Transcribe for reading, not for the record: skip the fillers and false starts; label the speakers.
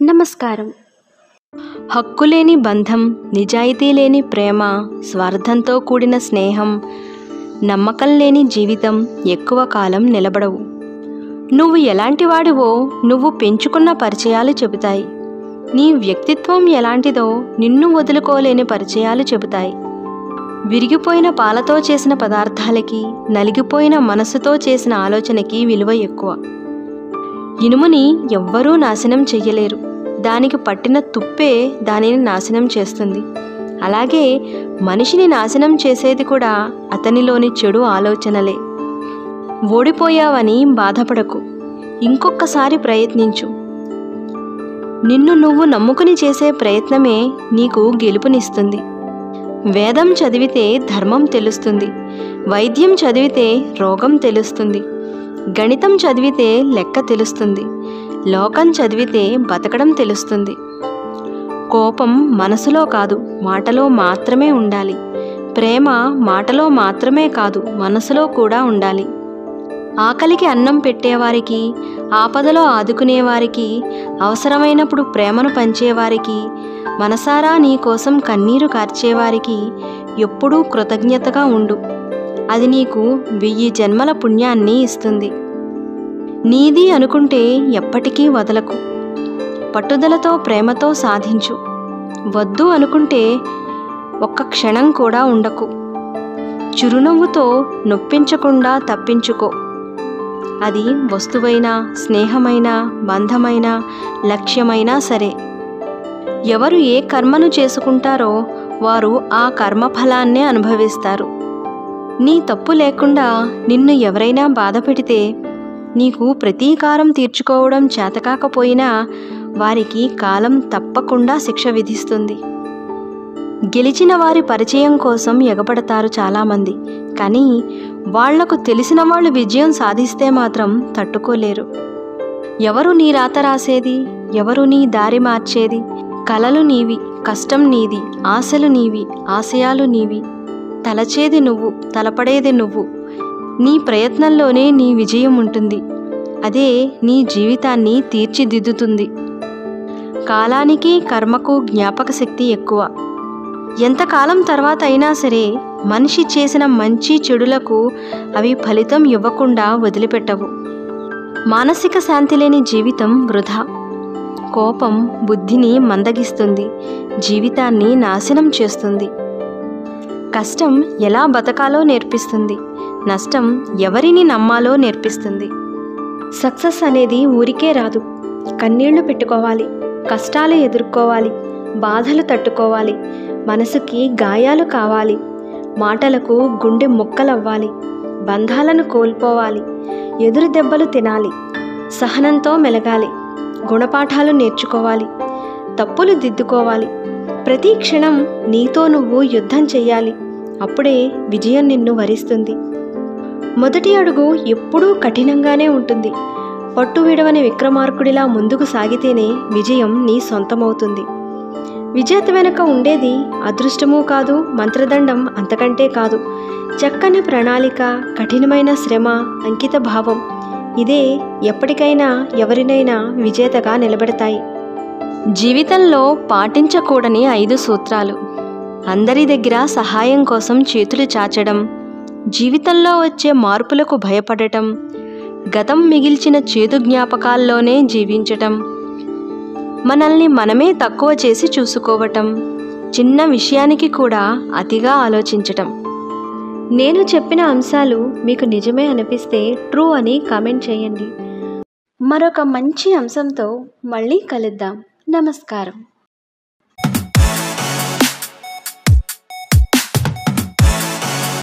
Speaker 1: నమస్కారం. హక్కులేని బంధం, నిజాయితీ లేని ప్రేమ, స్వార్థంతో కూడిన స్నేహం, నమ్మకం లేని జీవితం ఎక్కువ కాలం నిలబడవు. నువ్వు ఎలాంటి వాడివో నువ్వు పెంచుకున్న పరిచయాలు చెబుతాయి. నీ వ్యక్తిత్వం ఎలాంటిదో నిన్ను వదులుకోలేని పరిచయాలు చెబుతాయి. విరిగిపోయిన పాలతో చేసిన పదార్థాలకి, నలిగిపోయిన మనసుతో చేసిన ఆలోచనకి విలువ ఎక్కువ. ఇనుముని ఎవ్వరూ నాశనం చెయ్యలేరు. దానికి పట్టిన తుప్పే దానిని నాశనం చేస్తుంది. అలాగే మనిషిని నాశనం చేసేది కూడా అతనిలోని చెడు ఆలోచనలే. ఓడిపోయావని బాధపడకు, ఇంకొకసారి ప్రయత్నించు. నిన్ను నువ్వు నమ్ముకుని చేసే ప్రయత్నమే నీకు గెలుపునిస్తుంది. వేదం చదివితే ధర్మం తెలుస్తుంది. వైద్యం చదివితే రోగం తెలుస్తుంది. గణితం చదివితే లెక్క తెలుస్తుంది. లోకం చదివితే బతకడం తెలుస్తుంది. కోపం మనసులో కాదు, మాటలో మాత్రమే ఉండాలి. ప్రేమ మాటలో మాత్రమే కాదు, మనసులో కూడా ఉండాలి. ఆకలికి అన్నం పెట్టేవారికి, ఆపదలో ఆదుకునేవారికి, అవసరమైనప్పుడు ప్రేమను పంచేవారికి, మనసారా నీ కోసం కన్నీరు కార్చేవారికి ఎప్పుడూ కృతజ్ఞతగా ఉండు. అది నీకు 1000 జన్మల పుణ్యాన్ని ఇస్తుంది. నీది అనుకుంటే ఎప్పటికీ వదలకు. పట్టుదలతో ప్రేమతో సాధించు. వద్దు అనుకుంటే ఒక్క క్షణం కూడా ఉండకు. చిరునవ్వుతో నొప్పించకుండా తప్పించుకో. అది వస్తువైనా, స్నేహమైనా, బంధమైనా, లక్ష్యమైనా సరే. ఎవరు ఏ కర్మను చేసుకుంటారో వారు ఆ కర్మఫలాన్నే అనుభవిస్తారు. నీ తప్పు లేకుండా నిన్ను ఎవరైనా బాధ పెడితే నీకు ప్రతీకారం తీర్చుకోవడం చేతకాకపోయినా వారికి కాలం తప్పకుండా శిక్ష విధిస్తుంది. గెలిచిన వారి పరిచయం కోసం ఎగపడతారు చాలామంది. కానీ వాళ్లకు తెలిసిన వాళ్ళు విజయం సాధిస్తే మాత్రం తట్టుకోలేరు. ఎవరు నీ రాత రాసేది? ఎవరు నీ దారి మార్చేది? కలలు నీవి, కష్టం నీది, ఆశలు నీవి, ఆశయాలు నీవి. తలచేది నువ్వు, తలపడేది నువ్వు. నీ ప్రయత్నంలోనే నీ విజయం ఉంటుంది. అదే నీ జీవితాన్ని తీర్చిదిద్దుతుంది. కాలానికి, కర్మకు జ్ఞాపక శక్తి ఎక్కువ. ఎంతకాలం తర్వాత అయినా సరే మనిషి చేసిన మంచి చెడులకు అవి ఫలితం ఇవ్వకుండా వదిలిపెట్టవు. మానసిక శాంతి లేని జీవితం వృధా. కోపం బుద్ధిని మందగిస్తుంది, జీవితాన్ని నాశనం చేస్తుంది. కష్టం ఎలా బతకాలో నేర్పిస్తుంది, నష్టం ఎవరిని నమ్మాలో నేర్పిస్తుంది. సక్సెస్ అనేది ఊరికే రాదు. కన్నీళ్లు పెట్టుకోవాలి, కష్టాలు ఎదుర్కోవాలి, బాధలు తట్టుకోవాలి, మనసుకి గాయాలు కావాలి, మాటలకు గుండె ముక్కలవ్వాలి, బంధాలను కోల్పోవాలి, ఎదురు దెబ్బలు తినాలి, సహనంతో మెలగాలి, గుణపాఠాలు నేర్చుకోవాలి, తప్పులు దిద్దుకోవాలి. ప్రతి క్షణం నీతో నువ్వు యుద్ధం చెయ్యాలి. అప్పుడే విజయం నిన్ను వరిస్తుంది. మొదటి అడుగు ఎప్పుడూ కఠినంగానే ఉంటుంది. పట్టు విడవని విక్రమార్కుడిలా ముందుకు సాగితేనే విజయం నీ సొంతమవుతుంది. విజేత వెనుక ఉండేది అదృష్టమూ కాదు, మంత్రదండం అంతకంటే కాదు. చక్కని ప్రణాళిక, కఠినమైన శ్రమ, అంకిత భావం. ఇదే ఎప్పటికైనా ఎవరినైనా విజేతగా నిలబెడతాయి. జీవితంలో పాటించకూడని 5 సూత్రాలు. అందరి దగ్గర సహాయం కోసం చేతులు చాచడం, జీవితంలో వచ్చే మార్పులకు భయపడటం, గతం మిగిల్చిన చేదు జ్ఞాపకాల్లోనే జీవించటం, మనల్ని మనమే తక్కువ చేసి చూసుకోవటం, చిన్న విషయానికి కూడా అతిగా ఆలోచించటం. నేను చెప్పిన అంశాలు మీకు నిజమే అనిపిస్తే ట్రూ అని కామెంట్ చేయండి. మరొక మంచి అంశంతో మళ్ళీ కలుద్దాం. నమస్కారం.